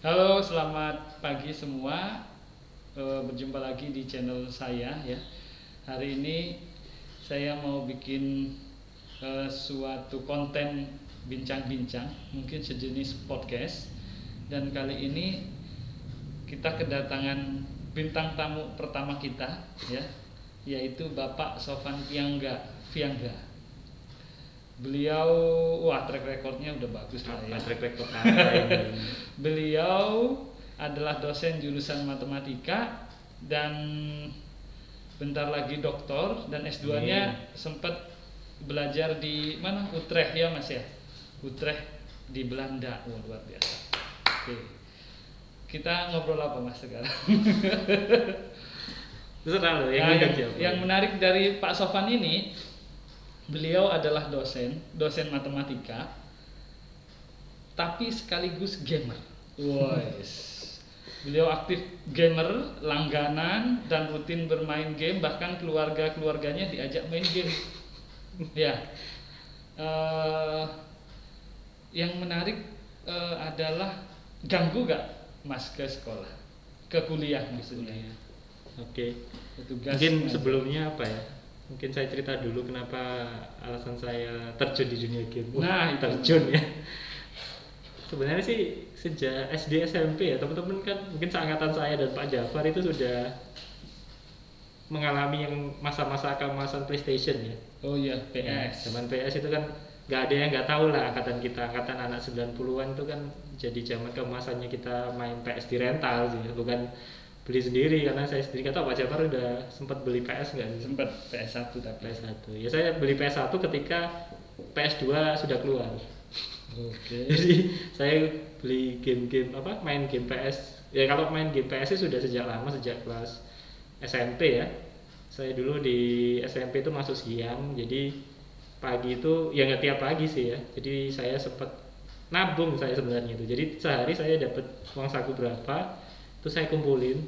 Halo, selamat pagi semua. Berjumpa lagi di channel saya ya. Hari ini saya mau bikin suatu konten bincang-bincang, mungkin sejenis podcast. Dan kali ini kita kedatangan bintang tamu pertama kita ya, yaitu Bapak Sofan Viangga. Beliau, wah track recordnya udah bagus lah ya. Track record apa ini? Beliau adalah dosen jurusan matematika dan bentar lagi doktor, dan S2-nya sempat belajar di mana? Utrecht ya Mas ya? Utrecht di Belanda. Wah, luar biasa. Oke. Kita ngobrol apa Mas sekarang? Terserah loh, yang menarik dari Pak Sofan ini, beliau adalah dosen matematika, tapi sekaligus gamer. Beliau aktif gamer, langganan dan rutin bermain game, bahkan keluarganya diajak main game. Ya, yang menarik adalah ganggu gak Mas ke sekolah, ke kuliah maksudnya? Oke. Tugas mungkin sebelumnya apa ya? Mungkin saya cerita dulu kenapa alasan saya terjun di dunia game. Nah, terjun ya. Sebenarnya sih sejak SD SMP ya, teman-teman kan mungkin seangkatan saya dan Pak Jafar itu sudah mengalami yang masa-masa keemasan PlayStation ya. Oh iya, PS. Zaman PS itu kan nggak ada yang nggak tahu lah, angkatan kita, angkatan anak 90-an itu kan jadi zaman keemasannya kita main PS di rental sih, bukan beli sendiri, karena saya sendiri kata Pak Jafar udah sempat beli PS nggak sih? Sempat PS1 tapi. PS1. Ya saya beli PS1 ketika PS2 sudah keluar. Oke. Jadi saya beli game-game main game PS. Ya kalau main game PS sudah sejak lama, sejak kelas SMP ya. Saya dulu di SMP itu masuk siang, jadi pagi itu ya nggak tiap pagi sih ya. Jadi saya sempat nabung saya sebenarnya itu. Jadi sehari saya dapat uang saku berapa, itu saya kumpulin.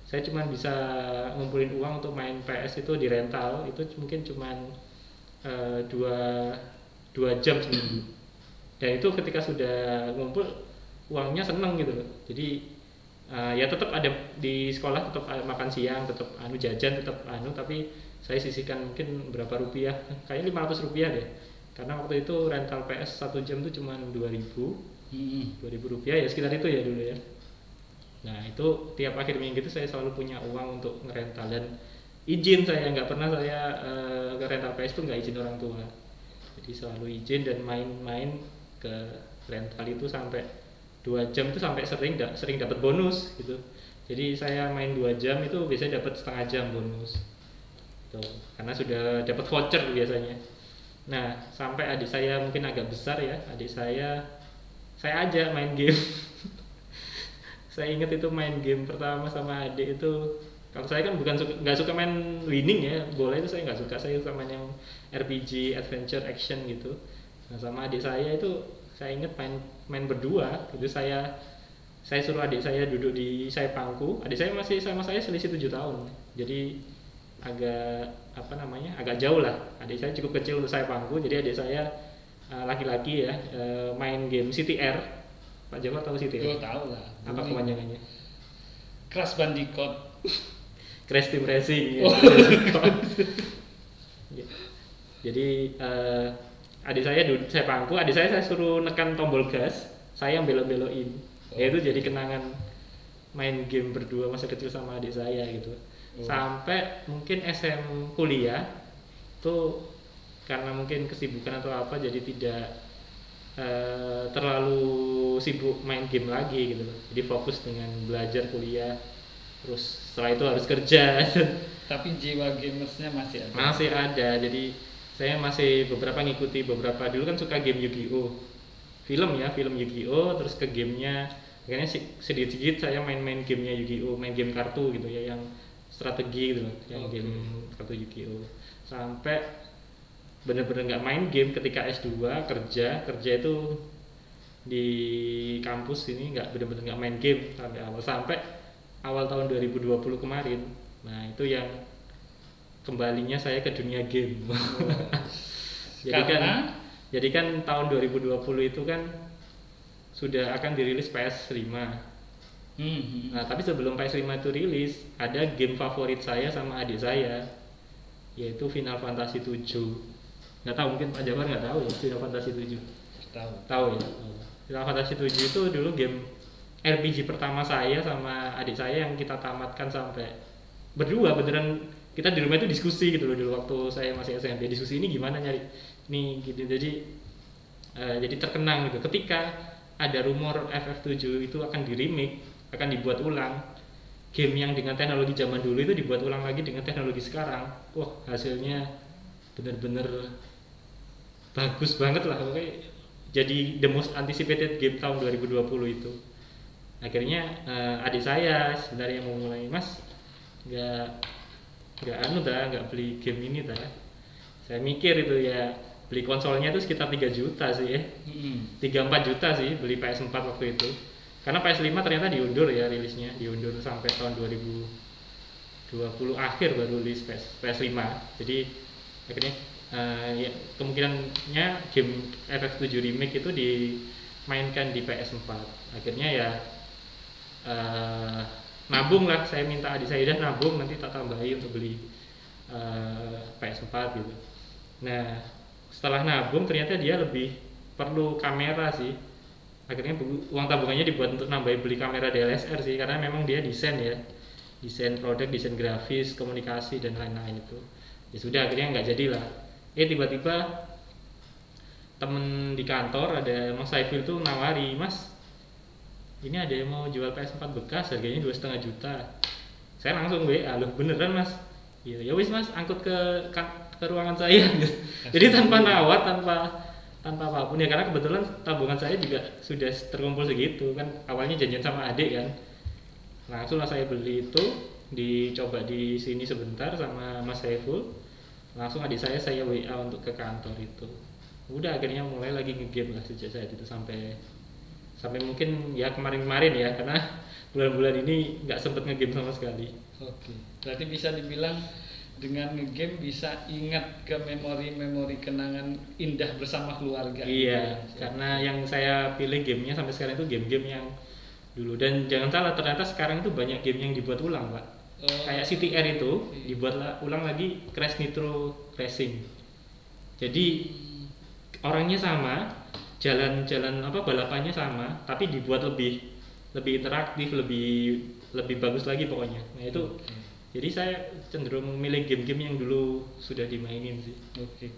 Saya cuma bisa ngumpulin uang untuk main PS itu di rental itu mungkin cuma 2 jam seminggu. Dan itu ketika sudah ngumpul uangnya seneng gitu loh. Jadi ya tetap ada di sekolah, tetap makan siang, tetap jajan, tetap tapi saya sisihkan mungkin berapa rupiah, kayaknya 500 rupiah deh. Karena waktu itu rental PS 1 jam itu cuma 2.000 rupiah ya, sekitar itu ya dulu ya. Nah itu tiap akhir minggu itu saya selalu punya uang untuk ngerental, dan izin saya nggak pernah saya ke rental PS itu nggak izin orang tua. Jadi selalu izin dan main-main ke rental itu sampai 2 jam itu sampai sering dapat bonus gitu. Jadi saya main 2 jam itu biasanya dapat setengah jam bonus. Tuh, karena sudah dapat voucher biasanya. Nah, sampai adik saya mungkin agak besar ya, adik saya ajak main game. Saya ingat itu main game pertama sama adik itu, kalau saya kan nggak suka main winning ya, bola itu saya nggak suka, saya suka main yang RPG, adventure, action gitu. Nah sama adik saya itu saya ingat main berdua gitu, saya suruh adik saya duduk di saya pangku. Adik saya masih sama saya selisih 7 tahun, jadi agak jauh lah. Adik saya cukup kecil untuk saya pangku, jadi adik saya laki-laki ya, main game CTR. Pak Jafar tahu CTR? Oh tahu lah. Apa kepanjangannya? Crash Bandicoot. Crash Team Racing. Oh. Ya. Jadi adik saya saya pangku, adik saya suruh nekan tombol gas, saya yang belok-belokin. Ya itu jadi kenangan main game berdua masa kecil sama adik saya gitu. Sampai mungkin kuliah tuh karena mungkin kesibukan atau apa, jadi tidak terlalu sibuk main game lagi gitu. Jadi fokus dengan belajar, kuliah, terus setelah itu harus kerja. Tapi jiwa gamersnya masih ada. Masih ada. Jadi saya masih ngikuti beberapa, dulu kan suka game Yu-Gi-Oh, film Yu-Gi-Oh, terus ke gamenya akhirnya sedikit saya main gamenya Yu-Gi-Oh, main game kartu gitu ya, yang strategi gitu, yang game kartu Yu-Gi-Oh, sampai bener-bener nggak main game ketika S2. kerja itu di kampus ini, bener-bener nggak main game sampai awal tahun 2020 kemarin. Nah itu yang kembalinya saya ke dunia game. Jadi kan tahun 2020 itu kan sudah akan dirilis PS5. Nah, tapi sebelum PS5 itu rilis, ada game favorit saya sama adik saya, yaitu Final Fantasy 7. Nggak tahu, mungkin Pak Jafar nggak tahu ya Final Fantasy 7. Tahu. Tahu ya. Final Fantasy 7 itu dulu game RPG pertama saya sama adik saya yang kita tamatkan sampai berdua, beneran kita di rumah itu diskusi gitu loh dulu waktu saya masih SMP. Diskusi ini gimana nyari nih gitu. Jadi terkenang gitu ketika ada rumor FF7 itu akan di remake, akan dibuat ulang. Game yang dengan teknologi zaman dulu itu dibuat ulang lagi dengan teknologi sekarang. Wah, hasilnya bener-bener bagus banget lah. Oke, jadi the most anticipated game tahun 2020 itu. Akhirnya adik saya sebenarnya mau mulai, Mas, nggak beli game ini dah. Saya mikir itu ya beli konsolnya itu sekitar 3 juta sih ya. 3-4 juta sih beli PS4 waktu itu. Karena PS5 ternyata diundur ya rilisnya, diundur sampai tahun 2020 akhir baru rilis PS5. Jadi akhirnya ya kemungkinannya game FF7 remake itu dimainkan di PS4. Akhirnya ya nabung lah, saya minta adik saya udah nabung nanti tak tambahi untuk beli PS4 gitu. Nah, setelah nabung ternyata dia lebih perlu kamera sih. Akhirnya uang tabungannya dibuat untuk nambah beli kamera DSLR sih, karena memang dia desain produk, desain grafis, komunikasi dan lain-lain itu. Ya sudah, akhirnya nggak jadilah. Tiba-tiba temen di kantor ada Mas Saiful tuh nawari, Mas, ini ada yang mau jual PS4 bekas harganya 2,5 juta. Saya langsung WA, loh beneran Mas? Ya wis Mas, angkut ke ruangan saya. Jadi tanpa nawar, tanpa apapun ya, karena kebetulan tabungan saya juga sudah terkumpul segitu kan, awalnya janjian sama adik kan. Langsung lah saya beli itu, dicoba di sini sebentar sama Mas Saiful. Langsung adik saya WA untuk ke kantor itu. Udah akhirnya mulai lagi ngegame lah sejak saat itu sampai mungkin ya kemarin ya, karena bulan-bulan ini nggak sempet ngegame sama sekali. Oke, berarti bisa dibilang dengan ngegame bisa ingat ke memori-memori kenangan indah bersama keluarga. Iya, karena yang saya pilih gamenya sampai sekarang itu game-game yang dulu. Dan jangan salah, ternyata sekarang itu banyak game yang dibuat ulang, Pak. Kayak CTR itu dibuat ulang lagi, Crash Nitro Racing. Jadi orangnya sama, jalan balapannya sama, tapi dibuat lebih interaktif, lebih bagus lagi pokoknya. Nah itu. Jadi saya cenderung memilih game-game yang dulu sudah dimainin sih. Oke.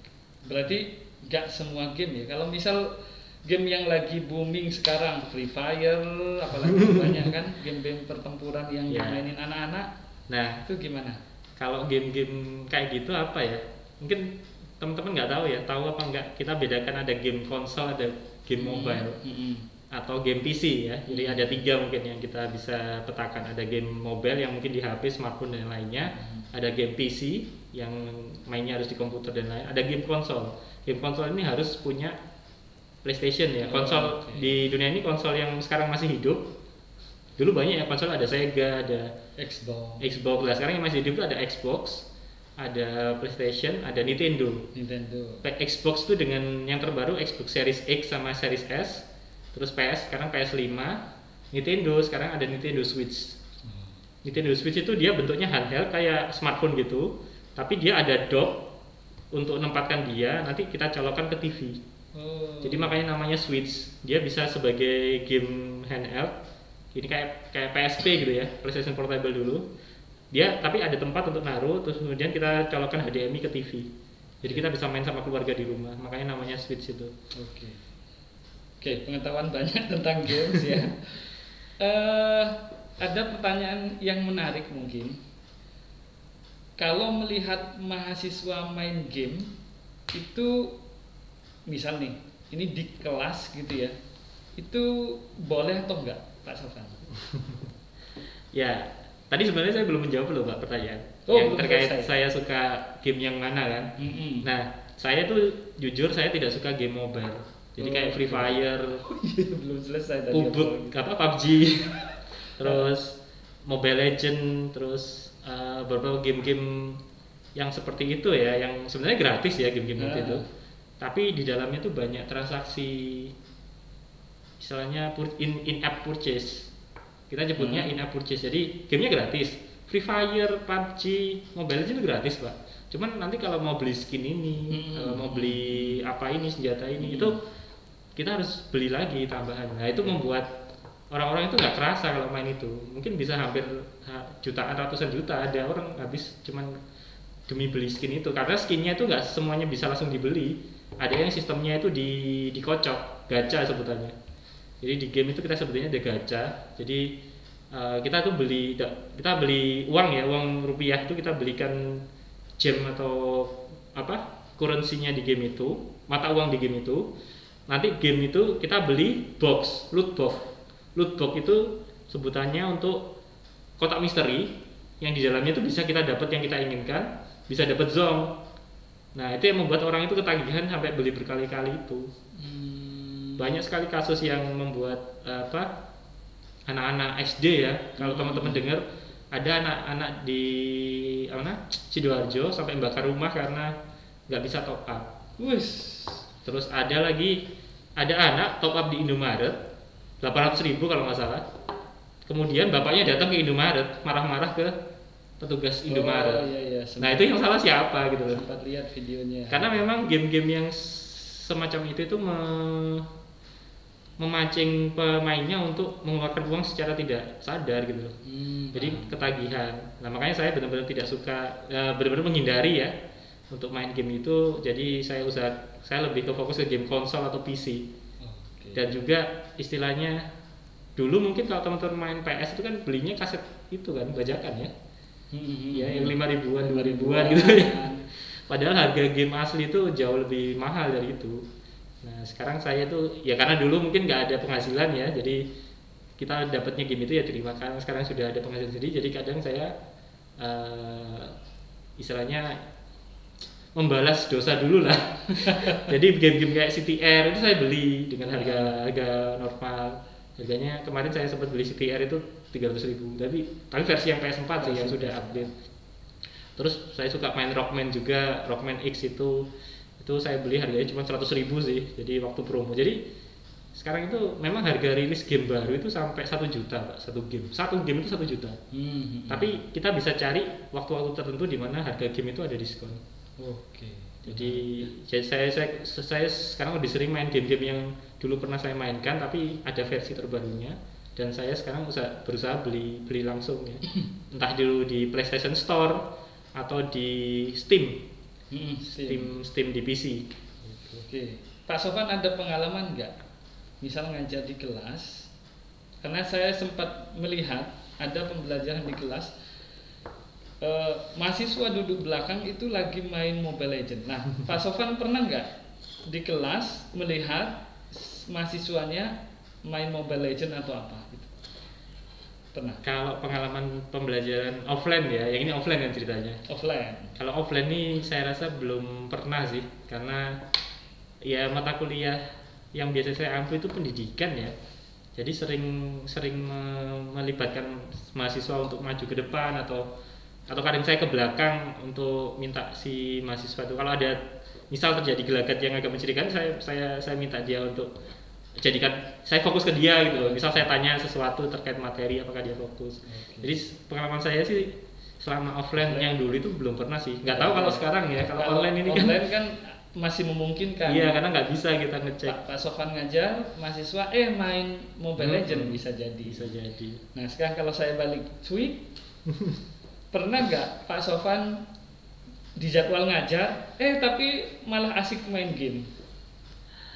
Berarti nggak semua game ya. Kalau misal game yang lagi booming sekarang, Free Fire, apalagi banyak kan game-game pertempuran yang dimainin anak-anak. Nah, itu gimana? Kalau game-game kayak gitu apa ya? Mungkin teman-teman nggak tahu ya. Tahu apa nggak? Kita bedakan ada game konsol, ada game mobile. Atau game PC ya, jadi ada 3 mungkin yang kita bisa petakan. Ada game mobile yang mungkin di HP, smartphone dan lainnya. Ada game PC yang mainnya harus di komputer dan lain. Ada game konsol. Game konsol ini harus punya PlayStation ya. Konsol di dunia ini konsol yang sekarang masih hidup. Dulu banyak ya konsol, ada Sega, ada Xbox. Lah sekarang yang masih hidup itu ada Xbox, ada PlayStation, ada Nintendo. Xbox itu dengan yang terbaru Xbox Series X sama Series S. Terus sekarang PS5, Nintendo sekarang ada Nintendo Switch. Nintendo Switch itu dia bentuknya handheld kayak smartphone gitu, tapi dia ada dock untuk menempatkan dia, nanti kita colokkan ke TV. Jadi makanya namanya Switch. Dia bisa sebagai game handheld. Ini kayak PSP gitu ya, PlayStation Portable dulu. Dia tapi ada tempat untuk naruh, terus kemudian kita colokkan HDMI ke TV. Jadi kita bisa main sama keluarga di rumah. Makanya namanya Switch itu. Oke, pengetahuan banyak tentang games ya. Ada pertanyaan yang menarik mungkin. Kalau melihat mahasiswa main game itu, misal nih, ini di kelas gitu ya, itu boleh atau enggak, Pak Sofan? Ya, tadi sebenarnya saya belum menjawab loh Pak pertanyaan. Yang terkait saya suka game yang mana kan. Nah, saya tuh jujur saya tidak suka game mobile. Jadi kayak Free Fire, belum selesai tadi. PUBG, terus Mobile Legend, terus beberapa game-game yang seperti itu ya, yang sebenarnya gratis ya game-game itu. Tapi di dalamnya tuh banyak transaksi, misalnya in-app purchase. Kita nyebutnya in-app purchase. Jadi gamenya gratis. Free Fire, PUBG, Mobile Legends itu gratis, Pak. Cuman nanti kalau mau beli skin ini, mau beli apa ini, senjata ini, itu kita harus beli lagi tambahan. Nah itu membuat orang-orang itu nggak kerasa kalau main itu. Mungkin bisa hampir jutaan, ratusan juta ada orang habis cuman demi beli skin itu. Karena skinnya itu nggak semuanya bisa langsung dibeli. Ada yang sistemnya itu dikocok, gacha sebutannya. Jadi di game itu kita sebutnya ada gacha. Jadi kita tuh beli uang ya, uang rupiah itu kita belikan gem atau apa currency-nya di game itu, mata uang di game itu. Nanti game itu kita beli box, loot box. Loot box itu sebutannya untuk kotak misteri yang di dalamnya itu bisa kita dapat yang kita inginkan, bisa dapat zong. Nah, itu yang membuat orang itu ketagihan sampai beli berkali-kali itu. Banyak sekali kasus yang membuat anak-anak SD ya, kalau teman-teman dengar ada anak-anak di Sidoarjo sampai membakar rumah karena nggak bisa top up. Terus ada anak top up di Indomaret 800.000 kalau nggak salah. Kemudian bapaknya datang ke Indomaret marah-marah ke petugas Indomaret. Iya, Nah itu yang salah siapa gitu loh. Sempat lihat videonya. Karena memang game-game yang semacam itu memancing pemainnya untuk mengeluarkan uang secara tidak sadar gitu loh. Jadi ketagihan. Nah makanya saya benar-benar tidak suka, benar-benar menghindari ya untuk main game itu. Jadi saya lebih ke fokus ke game konsol atau PC. Dan juga istilahnya dulu mungkin kalau teman-teman main PS itu kan belinya kaset itu kan bajakan ya. Ya yang 5.000-an, 2.000-an gitu ya. Padahal harga game asli itu jauh lebih mahal dari itu. Nah sekarang saya tuh ya karena dulu mungkin nggak ada penghasilan ya, jadi kita dapatnya game itu ya terima kasih. Sekarang sudah ada penghasilan sendiri, jadi kadang saya istilahnya membalas dosa dulu lah. Jadi game-game kayak CTR itu saya beli dengan harga normal. Harganya kemarin saya sempat beli CTR itu 300.000, tapi versi yang PS4 sih yang sudah update. Terus saya suka main Rockman juga, Rockman X itu saya beli harganya cuma 100.000 sih, jadi waktu promo. Jadi sekarang itu memang harga rilis game baru itu sampai 1 juta Pak, satu game itu 1 juta. Tapi kita bisa cari waktu-waktu tertentu di mana harga game itu ada diskon. Jadi saya sekarang lebih sering main game-game yang dulu pernah saya mainkan tapi ada versi terbarunya, dan saya sekarang berusaha beli langsung ya. Entah dulu di PlayStation Store atau di Steam di PC. Pak Sofan ada pengalaman nggak? Misal ngajar di kelas, karena saya sempat melihat ada pembelajaran di kelas, mahasiswa duduk belakang itu lagi main Mobile Legends. Nah, Pak Sofan pernah nggak di kelas melihat mahasiswanya main Mobile Legends atau apa? Pernah. Kalau pengalaman pembelajaran offline ya, yang ini offline kan ceritanya. Offline. Kalau offline nih saya rasa belum pernah sih, karena ya mata kuliah yang biasa saya ambil itu pendidikan ya. Jadi sering melibatkan mahasiswa untuk maju ke depan atau kadang saya ke belakang untuk minta si mahasiswa itu, kalau ada misal terjadi gelagat yang agak mencurigakan, saya minta dia untuk jadikan saya fokus ke dia gitu loh. Misal saya tanya sesuatu terkait materi, apakah dia fokus. Jadi pengalaman saya sih selama offline yang dulu itu belum pernah sih. Nggak tahu kalau sekarang ya. Kalau online ini kan masih memungkinkan. Iya, karena nggak bisa kita ngecek. Pak Sofan ngajar mahasiswa main Mobile Legends bisa jadi. Nah sekarang kalau saya balik tweet, pernah nggak Pak Sofan dijadwal ngajar, tapi malah asik main game?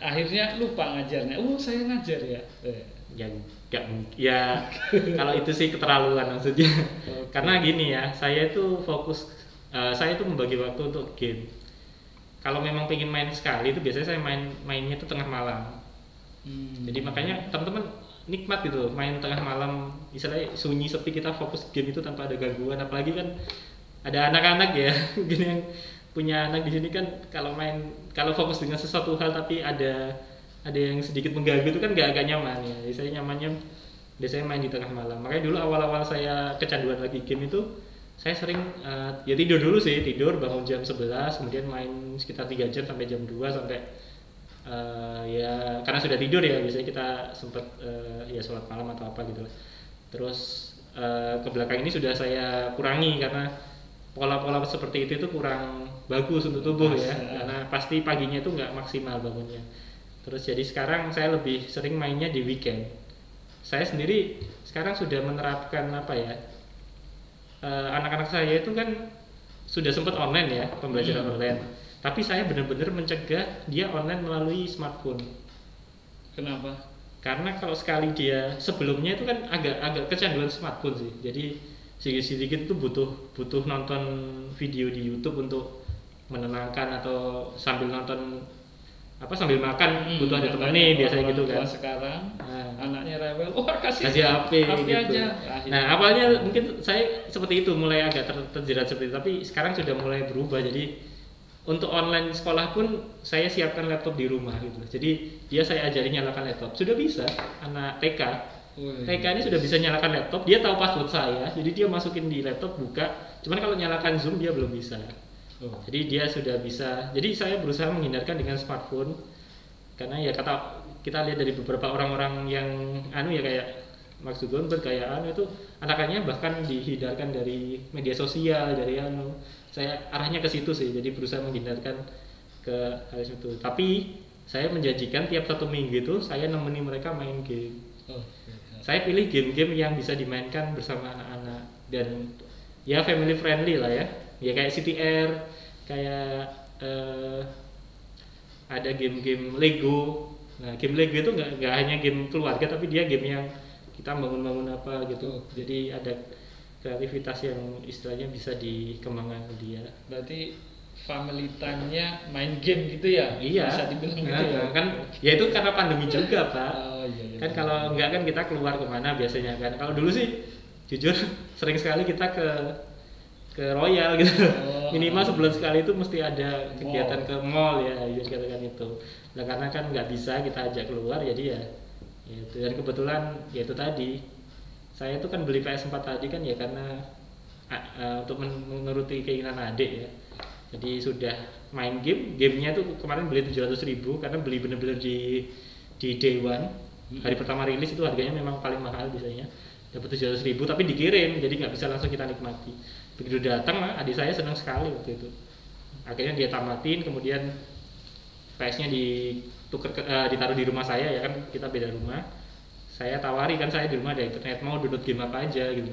Akhirnya lupa ngajarnya. Saya ngajar ya. Ya kalau itu sih keterlaluan maksudnya. Karena gini ya, saya itu fokus, saya itu membagi waktu untuk game. Kalau memang pengen main sekali itu biasanya saya mainnya itu tengah malam. Jadi makanya teman-teman nikmat gitu main tengah malam, misalnya sunyi sepi, kita fokus game itu tanpa ada gangguan. Apalagi kan ada anak-anak ya, gini yang punya anak di sini kan, kalau fokus dengan sesuatu hal tapi ada yang sedikit mengganggu itu kan agak nyaman ya. Jadi saya nyamannya biasanya main di tengah malam. Makanya dulu awal-awal saya kecanduan lagi game itu, saya sering ya tidur dulu sih, bangun jam 11, kemudian main sekitar 3 jam sampai jam 2 sampai ya karena sudah tidur ya, biasanya kita sempat ya sholat malam atau apa gitu. Terus ke belakang ini sudah saya kurangi karena pola-pola seperti itu kurang bagus untuk tubuh ya, karena pasti paginya itu nggak maksimal bangunnya. Terus jadi sekarang saya lebih sering mainnya di weekend. Saya sendiri sekarang sudah menerapkan apa ya, anak-anak saya itu kan sudah sempat online ya, pembelajaran online, tapi saya benar-benar mencegah dia online melalui smartphone. Kenapa? Karena kalau sekali dia sebelumnya itu kan agak kecanduan smartphone sih, jadi sedikit-sedikit itu butuh nonton video di YouTube untuk menenangkan, atau sambil nonton sambil makan butuh ada temennya biasanya gitu kan. Sekarang anaknya rewel, kasih HP gitu aja. Nah awalnya mungkin saya seperti itu, mulai agak terjerat seperti itu, tapi sekarang sudah mulai berubah. Jadi untuk online sekolah pun saya siapkan laptop di rumah gitu. Jadi dia saya ajarin nyalakan laptop. Sudah bisa, anak TK ini sudah bisa nyalakan laptop. Dia tahu password saya, jadi dia masukin di laptop, buka. Cuman kalau nyalakan Zoom dia belum bisa. Jadi dia sudah bisa. Jadi saya berusaha menghindarkan dengan smartphone, karena ya kita lihat dari beberapa orang-orang yang ya kayak Mark Zuckerberg kayak itu anak-anaknya bahkan dihindarkan dari media sosial, dari saya arahnya ke situ sih. Jadi berusaha menghindarkan ke hal itu. Tapi saya menjanjikan tiap 1 minggu itu saya nemeni mereka main game. Saya pilih game-game yang bisa dimainkan bersama anak-anak dan ya family friendly lah ya. Ya kayak CTR, kayak ada game-game Lego. Nah game Lego itu nggak hanya game keluarga, tapi dia game yang kita bangun-bangun apa gitu. Jadi ada kreativitas yang istilahnya bisa dikembangkan ke dia. Berarti family time-nya main game gitu ya? Iya. Bisa dibilang gitu ya? Kan ya itu karena pandemi juga Pak. Iya, kan kalau enggak kan kita keluar kemana biasanya kan. Kalau dulu sih jujur sering sekali kita ke Royal gitu. Minimal sebulan sekali itu mesti ada kegiatan ke mall ya, dikatakan itu. Nah karena kan nggak bisa kita ajak keluar, jadi ya itu. Dan kebetulan ya itu tadi, saya itu kan beli PS4 tadi kan ya karena untuk menuruti keinginan adik ya. Jadi sudah main gamenya tuh kemarin beli 700.000 karena beli bener-bener di day one. Hari pertama rilis itu harganya memang paling mahal biasanya, dapat 700.000 tapi dikirim, jadi nggak bisa langsung kita nikmati. Begitu datang adik saya senang sekali waktu itu. Akhirnya dia tamatin, kemudian PS-nya ditaruh di rumah saya ya kan, kita beda rumah. Saya tawari kan, saya di rumah ada internet, mau download game apa aja gitu.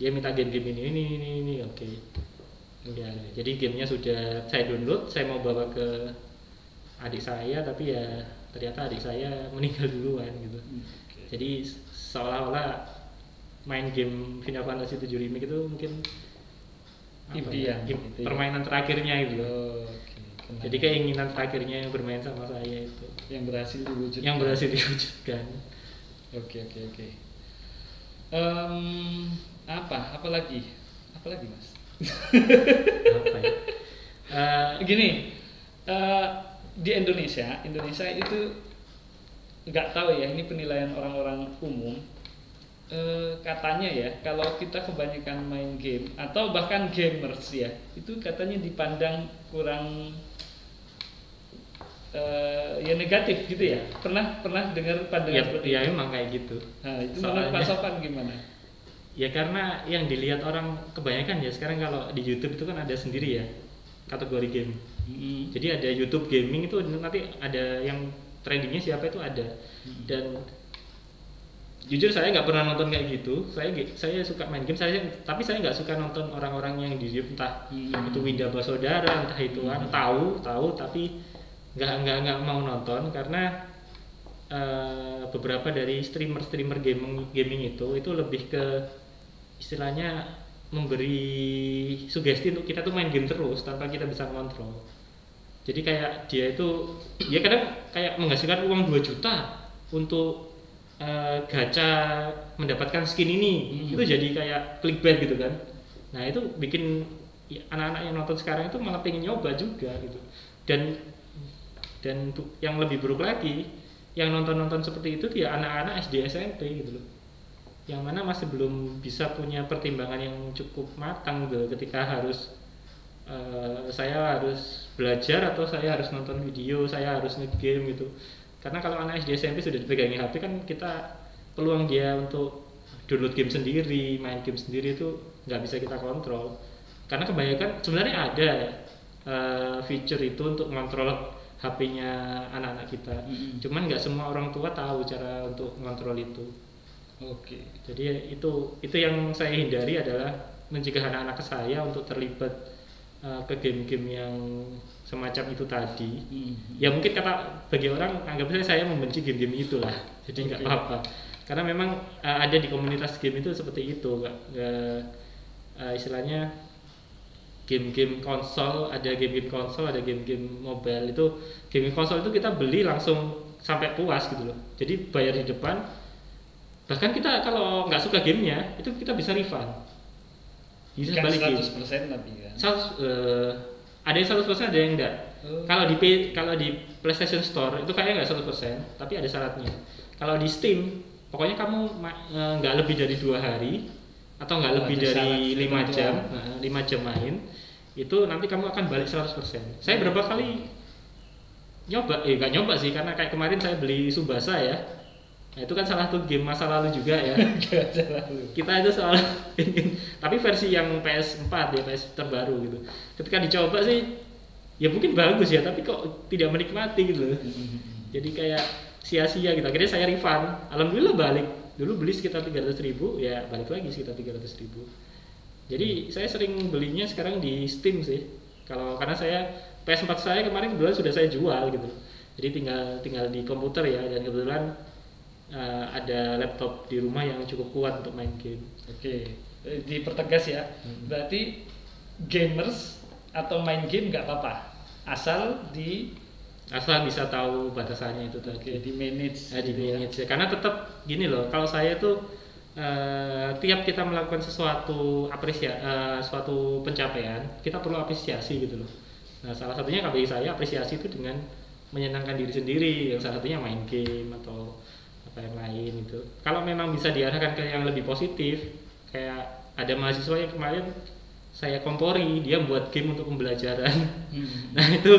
Dia minta game-game ini, oke. Ya, jadi gamenya sudah saya download, saya mau bawa ke adik saya, tapi ya ternyata adik saya meninggal duluan gitu. Jadi seolah-olah main game Final Fantasy 7 Remake itu mungkin permainan terakhirnya gitu. Jadi keinginan terakhirnya yang bermain sama saya itu yang berhasil diwujudkan. Oke. Apa lagi Mas? Apa ya? Gini, di Indonesia itu nggak tahu ya, ini penilaian orang-orang umum. Katanya ya, kalau kita kebanyakan main game atau bahkan gamers ya, itu katanya dipandang kurang ya negatif gitu ya. Pernah dengar pandangan seperti itu? Ya itu? memang kayak gitu. Nah, itu menurut Pak Sofan gimana? Ya karena yang dilihat orang kebanyakan ya sekarang kalau di YouTube itu kan ada sendiri ya kategori game. Jadi ada YouTube gaming itu nanti ada yang trendingnya siapa itu ada. Dan jujur saya nggak pernah nonton kayak gitu. Saya suka main game, tapi saya nggak suka nonton orang-orang yang di YouTube, entah itu Winda Basodara, entah itu tahu tapi nggak mau nonton karena beberapa dari streamer gaming itu lebih ke istilahnya memberi sugesti untuk kita tuh main game terus tanpa kita bisa kontrol. Jadi kayak dia itu ya kadang kayak menghasilkan uang 2 juta untuk gacha mendapatkan skin ini. Itu jadi kayak clickbait gitu kan. Nah itu bikin anak-anak yang nonton sekarang itu malah pengen nyoba juga gitu. Dan yang lebih buruk lagi, yang nonton seperti itu dia anak-anak SD SMP gitu loh, yang mana masih belum bisa punya pertimbangan yang cukup matang gitu ketika saya harus belajar atau saya harus nonton video, saya harus nge-game gitu. Karena kalau anak SD SMP sudah dipegangi HP kan kita peluang dia untuk download game sendiri, main game sendiri itu nggak bisa kita kontrol. Karena kebanyakan sebenarnya ada feature itu untuk kontrol HP-nya anak-anak kita. Cuman nggak semua orang tua tahu cara untuk kontrol itu. Oke. Jadi itu yang saya hindari adalah mencegah anak-anak saya untuk terlibat ke game-game yang semacam itu tadi. Ya mungkin kata bagi orang anggap saya membenci game-game itulah. Jadi nggak apa-apa. Karena memang ada di komunitas game itu seperti itu, istilahnya game-game konsol, ada game-game konsol, ada game-game mobile. Itu game konsol itu kita beli langsung sampai puas gitu loh. Jadi bayar di depan. Bahkan kita kalau nggak suka gamenya itu kita bisa refund. Bisa Bukan balik 100% tapi kan. Ada yang 100%, ada yang enggak. Kalau di PlayStation Store itu kayaknya nggak 100%, tapi ada syaratnya. Kalau di Steam, pokoknya kamu nggak lebih dari 2 hari atau nggak lebih dari 5 jam, 5 jam main, itu nanti kamu akan balik 100%. Saya berapa kali nyoba, nggak nyoba sih, karena kayak kemarin saya beli Tsubasa ya. Nah, itu kan salah satu game masa lalu juga ya. Kita itu soal tapi versi yang PS4 ya, PS terbaru gitu. Ketika dicoba sih ya mungkin bagus ya, tapi kok tidak menikmati gitu loh. Jadi kayak sia-sia gitu. Akhirnya saya refund. Alhamdulillah balik. Dulu beli sekitar 300.000, ya balik lagi sekitar 300.000. Jadi saya sering belinya sekarang di Steam sih. Karena saya PS4 saya kemarin kebetulan sudah saya jual gitu. Jadi tinggal di komputer ya, dan kebetulan ada laptop di rumah yang cukup kuat untuk main game. Oke, dipertegas ya. Berarti gamers atau main game nggak apa-apa, asal bisa tahu batasannya itu tadi. Di manage. Di manage ya. Karena tetap gini loh, kalau saya tuh tiap kita melakukan suatu pencapaian, kita perlu apresiasi gitu loh. Nah, salah satunya bagi saya apresiasi itu dengan menyenangkan diri sendiri, yang salah satunya main game atau apa yang lain itu. Kalau memang bisa diarahkan ke yang lebih positif, kayak ada mahasiswa yang kemarin saya kompori, dia buat game untuk pembelajaran. Nah itu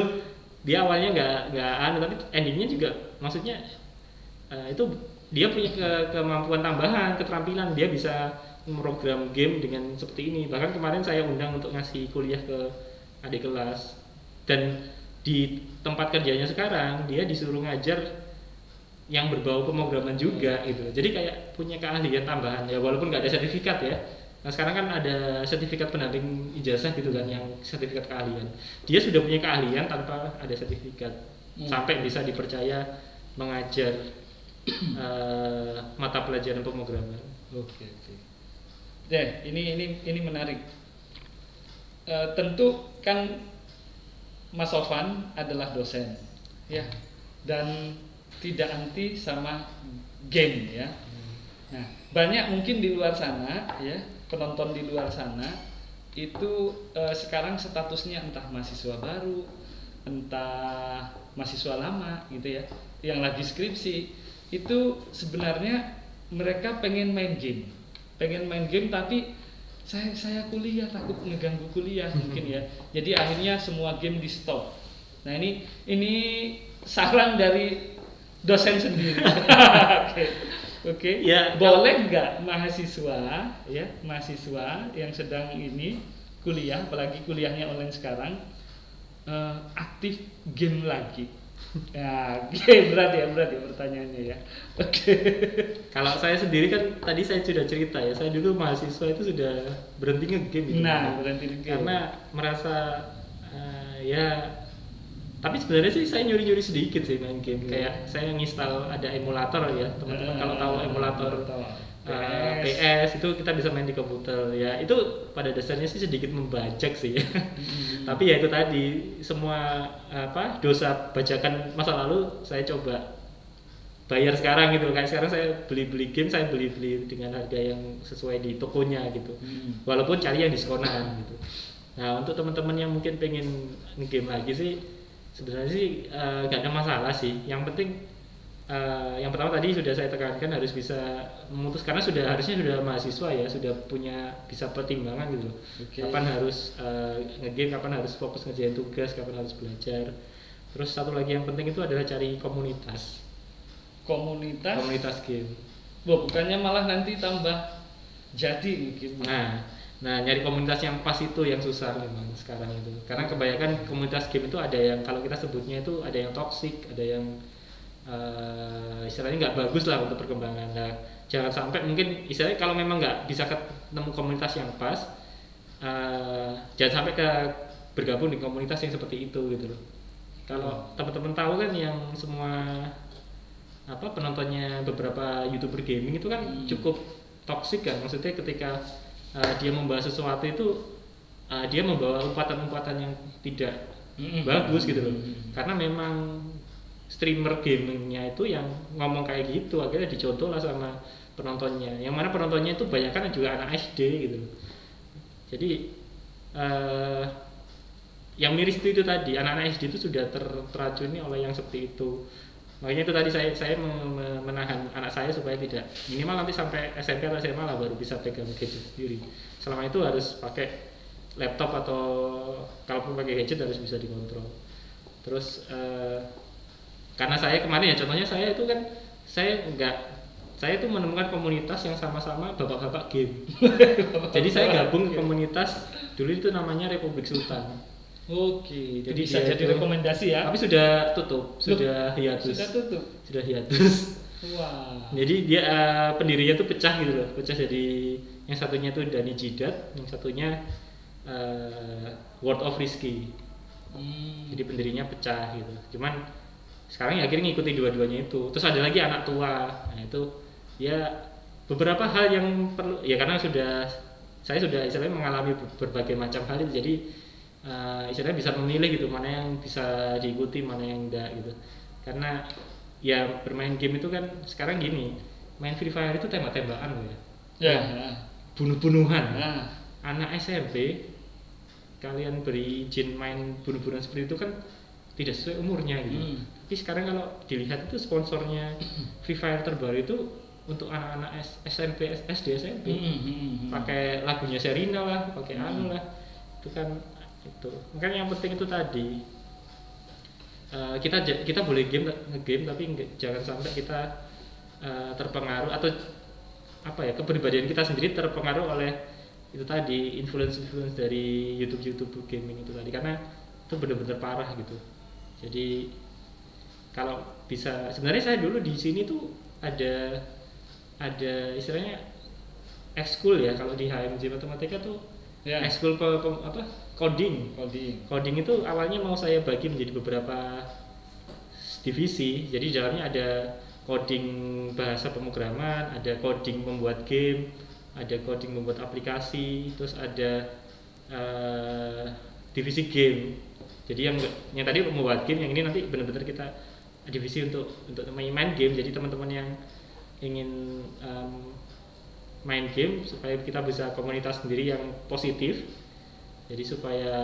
dia awalnya nggak tapi endingnya juga maksudnya itu dia punya kemampuan tambahan, keterampilan, dia bisa memprogram game dengan seperti ini. Bahkan kemarin saya undang untuk ngasih kuliah ke adik kelas, dan di tempat kerjanya sekarang dia disuruh ngajar yang berbau pemrograman juga gitu. Jadi kayak punya keahlian tambahan ya, walaupun nggak ada sertifikat ya. Nah sekarang kan ada sertifikat pendamping ijazah gitu kan, yang sertifikat keahlian. Dia sudah punya keahlian tanpa ada sertifikat, sampai bisa dipercaya mengajar mata pelajaran pemrograman. Oke. Deh, ini menarik. Tentu kan Mas Sofan adalah dosen, ya, dan tidak anti sama game ya. Nah, banyak mungkin di luar sana ya, penonton di luar sana itu sekarang statusnya entah mahasiswa baru, entah mahasiswa lama gitu ya, yang lagi skripsi, itu sebenarnya mereka pengen main game tapi saya kuliah, takut ngeganggu kuliah mungkin ya. Jadi akhirnya semua game di stop. Nah, ini saran dari dosen sendiri. Oke. Ya, boleh nggak mahasiswa yang sedang ini kuliah, apalagi kuliahnya online sekarang, aktif game lagi? Ya, berat ya pertanyaannya ya. Oke. Kalau saya sendiri kan tadi saya sudah cerita ya, saya dulu mahasiswa itu sudah berhenti nge-game. Berhenti nge-game karena merasa ya. Tapi sebenarnya sih saya nyuri-nyuri sedikit sih main game. Kayak saya nginstal ada emulator ya, teman-teman kalau tahu emulator PS itu kita bisa main di komputer ya. Itu pada dasarnya sih sedikit membajak sih. Tapi ya itu tadi, semua dosa bajakan masa lalu saya coba bayar sekarang gitu. Kayak sekarang saya beli game, saya beli dengan harga yang sesuai di tokonya gitu. Walaupun cari yang diskonan gitu. Nah, untuk teman-teman yang mungkin pengen nge-game lagi sih, sebenarnya sih gak ada masalah sih. Yang penting yang pertama tadi sudah saya tekankan, harus bisa memutus, karena harusnya sudah mahasiswa ya, sudah punya bisa pertimbangan gitu. Kapan harus nge-game, kapan harus fokus ngerjain tugas, kapan harus belajar. Terus satu lagi yang penting itu adalah cari komunitas game. Wah, bukannya malah nanti tambah jadi mungkin. Nah, nyari komunitas yang pas itu yang susah memang sekarang itu. Karena kebanyakan komunitas game itu ada yang kalau kita sebutnya itu ada yang toksik, ada yang istilahnya nggak bagus lah untuk perkembangan. Nah, jangan sampai mungkin istilahnya kalau memang nggak bisa ketemu komunitas yang pas, jangan sampai bergabung di komunitas yang seperti itu gitu loh. Kalau teman-teman tahu kan yang semua penontonnya beberapa YouTuber gaming itu kan cukup toksik kan, maksudnya ketika dia membahas sesuatu itu dia membawa umpatan-umpatan yang tidak bagus gitu loh. Karena memang streamer gamingnya itu yang ngomong kayak gitu, akhirnya dicontoh lah sama penontonnya, yang mana penontonnya itu banyak kan juga anak SD gitu loh. Jadi yang miris itu tadi, anak-anak SD itu sudah teracuni oleh yang seperti itu. Makanya itu tadi saya menahan anak saya supaya tidak, minimal nanti sampai SMP atau SMA lah baru bisa pegang gadget sendiri. Selama itu harus pakai laptop atau kalaupun pakai gadget harus bisa dikontrol. Terus karena saya kemarin ya contohnya saya itu kan saya itu menemukan komunitas yang sama-sama bapak-bapak game. Jadi saya gabung ke komunitas dulu itu namanya Republik Sultan. Oke, jadi bisa jadi rekomendasi ya. Tapi sudah tutup, sudah hiatus. Sudah tutup. Sudah hiatus. Wah. Jadi dia pendirinya tuh pecah gitu loh, pecah jadi yang satunya tuh Dani Jidat, yang satunya World of Risky. Jadi pendirinya pecah gitu. Cuman sekarang ya akhirnya ngikutin dua-duanya itu. Terus ada lagi anak tua. Nah itu ya beberapa hal yang perlu ya karena saya sudah istilahnya mengalami berbagai macam hal itu, jadi istilahnya bisa memilih gitu mana yang bisa diikuti mana yang enggak gitu. Karena ya bermain game itu kan sekarang gini, main Free Fire itu tembak-tembakan loh ya. Bunuh-bunuhan. Anak SMP kalian beri izin main bunuh-bunuhan seperti itu kan tidak sesuai umurnya gitu. Tapi sekarang kalau dilihat itu sponsornya Free Fire terbaru itu untuk anak-anak SMP, SD, SMP. Pakai lagunya Sherina lah, pakai anu lah. Itu kan itu. Makanya yang penting itu tadi kita boleh nge-game tapi jangan sampai kita terpengaruh atau kepribadian kita sendiri terpengaruh oleh itu tadi influence dari YouTube gaming itu tadi, karena itu benar-benar parah gitu. Jadi kalau bisa, sebenarnya saya dulu di sini tuh ada istilahnya ekskul ya, kalau di HMJ Matematika tuh ekskul coding itu awalnya mau saya bagi menjadi beberapa divisi. Jadi di dalamnya ada coding bahasa pemrograman, ada coding membuat game, ada coding membuat aplikasi, terus ada divisi game. Jadi yang tadi membuat game, yang ini nanti benar-benar kita divisi untuk main game. Jadi teman-teman yang ingin main game supaya kita bisa komunitas sendiri yang positif, jadi supaya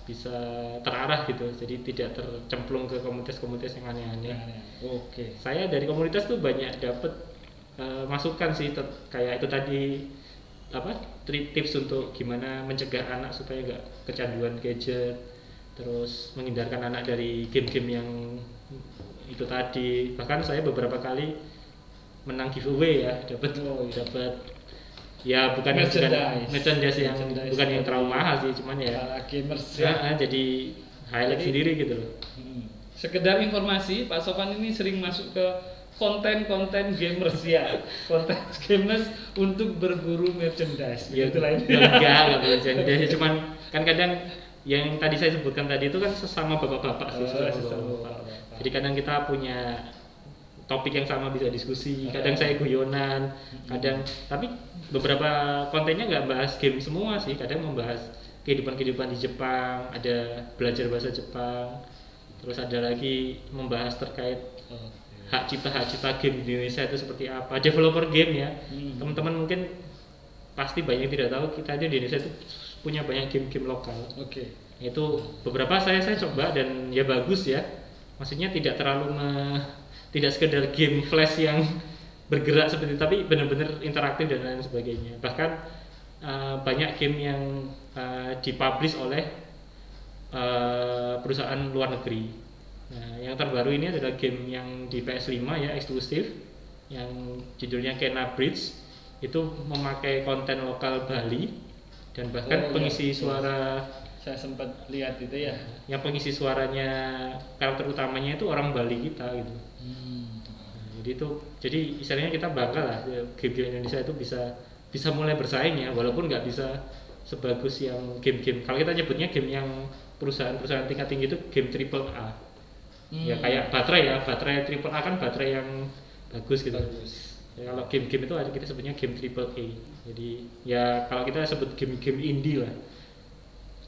bisa terarah gitu, jadi tidak tercemplung ke komunitas-komunitas yang aneh-aneh. Oke. Saya dari komunitas tuh banyak dapet masukan sih, kayak itu tadi tips untuk gimana mencegah anak supaya nggak kecanduan gadget, terus menghindarkan anak dari game-game yang itu tadi. Bahkan saya beberapa kali menang giveaway ya, dapat ya bukan merchandise yang bukan yang terlalu mahal sih, cuman ya gamers ya, jadi highlight sendiri gitu loh. Sekedar informasi, Pak Sofan ini sering masuk ke konten gamers ya, konten gamers untuk berburu merchandise. Ya itulah ini. Enggak merchandise, cuman kan kadang yang tadi saya sebutkan tadi itu kan sesama bapak-bapak sih, jadi kadang kita punya topik yang sama bisa diskusi, kadang saya guyonan, kadang tapi beberapa kontennya nggak bahas game semua sih, kadang membahas kehidupan di Jepang, ada belajar bahasa Jepang, terus ada lagi membahas terkait hak cipta game di Indonesia itu seperti apa, developer game ya. Teman-teman mungkin pasti banyak yang tidak tahu, kita aja di Indonesia itu punya banyak game-game lokal. Itu beberapa saya coba dan ya bagus ya, maksudnya tidak terlalu tidak sekedar game flash yang bergerak seperti itu, tapi benar-benar interaktif dan lain sebagainya. Bahkan banyak game yang dipublish oleh perusahaan luar negeri. Nah, yang terbaru ini adalah game yang di PS5 ya, eksklusif. yang judulnya Kena Bridge, itu memakai konten lokal Bali dan bahkan pengisi suara, saya sempat lihat itu ya, yang pengisi suaranya karakter utamanya itu orang Bali kita gitu. Jadi istilahnya kita bangga lah game-game Indonesia itu bisa mulai bersaing ya, walaupun nggak bisa sebagus yang game-game, kalau kita nyebutnya game yang perusahaan tingkat tinggi itu game triple A. Ya kayak baterai triple A kan baterai yang bagus gitu. Ya, kalau game-game itu kita sebutnya game triple A. Jadi ya kalau kita sebut game-game indie lah.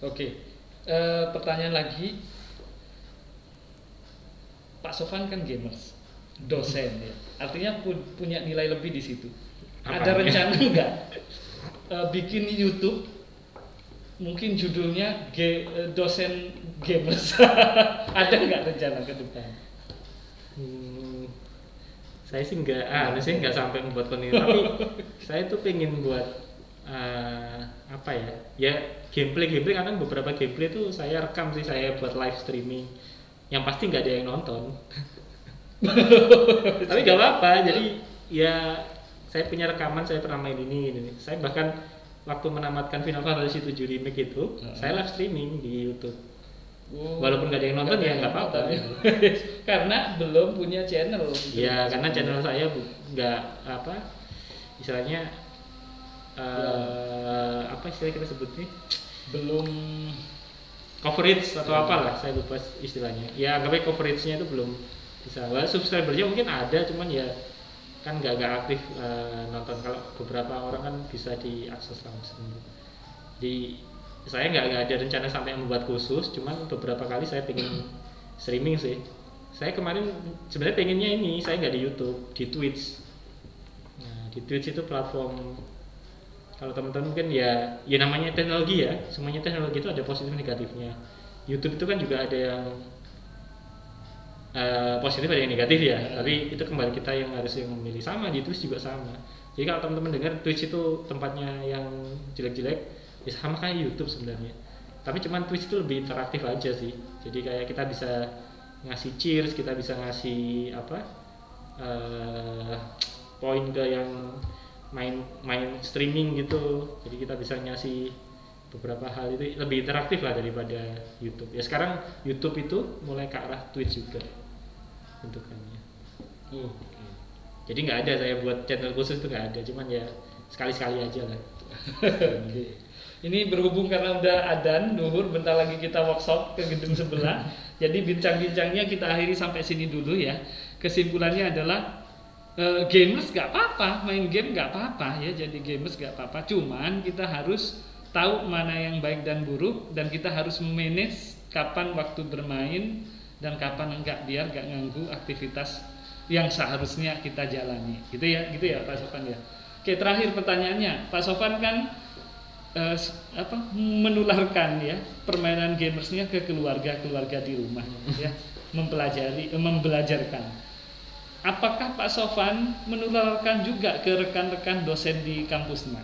Oke. Pertanyaan lagi, Pak Sofan kan gamers, dosen ya, artinya punya nilai lebih di situ. Ada rencana nggak bikin YouTube, mungkin judulnya dosen gamers? Ada nggak rencana ke depan? Saya sih nggak sampai membuat konten, tapi saya tuh pengen buat apa ya gameplay kadang beberapa gameplay tuh saya rekam sih, saya buat live streaming, yang pasti nggak ada yang nonton. Tapi nggak apa-apa, jadi ya saya punya rekaman, saya pernah main ini. Saya bahkan waktu menamatkan Final Fantasy 7 Remake itu saya live streaming di YouTube. Walaupun nggak ada yang nonton ya nggak apa-apa. Karena belum punya channel. Ya karena channel saya nggak istilahnya apa istilah kita sebutnya, belum coverage atau apalah, saya lupa istilahnya. Ya anggapnya coveragenya itu belum bisa. Subscribernya mungkin ada, cuman ya kan nggak aktif nonton. Kalau beberapa orang kan bisa diakses langsung. Di saya nggak ada rencana sampai membuat khusus, cuman beberapa kali saya pengen streaming sih. Saya kemarin sebenarnya pengennya ini, saya nggak di YouTube, di Twitch. Nah, di Twitch itu platform, kalau teman-teman mungkin ya namanya teknologi ya, semuanya teknologi itu ada positif negatifnya. YouTube itu kan juga ada yang positif, ada yang negatif ya. Tapi itu kembali kita yang harus yang memilih. Sama di Twitch juga sama. Jadi kalau teman-teman dengar Twitch itu tempatnya yang jelek-jelek, ya sama kayak YouTube sebenarnya. Tapi cuman Twitch itu lebih interaktif aja sih. Jadi kayak kita bisa ngasih cheers, kita bisa ngasih poin ke yang main streaming gitu. Jadi kita bisa ngasih beberapa hal, itu lebih interaktif lah daripada YouTube. Ya sekarang YouTube itu mulai ke arah Twitch juga bentukannya. Jadi nggak ada saya buat channel khusus, itu nggak ada, cuman ya sekali-sekali aja lah. Ini berhubung karena udah adzan duhur, bentar lagi kita workshop ke gedung sebelah. Jadi bincang-bincangnya kita akhiri sampai sini dulu ya. Kesimpulannya adalah gamers gak apa-apa, main game gak apa-apa ya. Jadi gamers gak apa-apa, cuman kita harus tahu mana yang baik dan buruk, dan kita harus manage kapan waktu bermain dan kapan enggak, biar gak ganggu aktivitas yang seharusnya kita jalani. Gitu ya Pak Sofan ya. Oke, terakhir pertanyaannya, Pak Sofan kan menularkan ya permainan gamersnya ke keluarga di rumah ya, membelajarkan. Apakah Pak Sofan menularkan juga ke rekan-rekan dosen di kampusnya?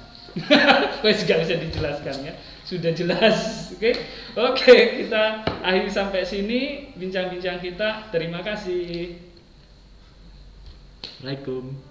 Wes gak bisa dijelaskan ya, sudah jelas. Oke, kita akhiri sampai sini bincang-bincang kita. Terima kasih. Assalamualaikum.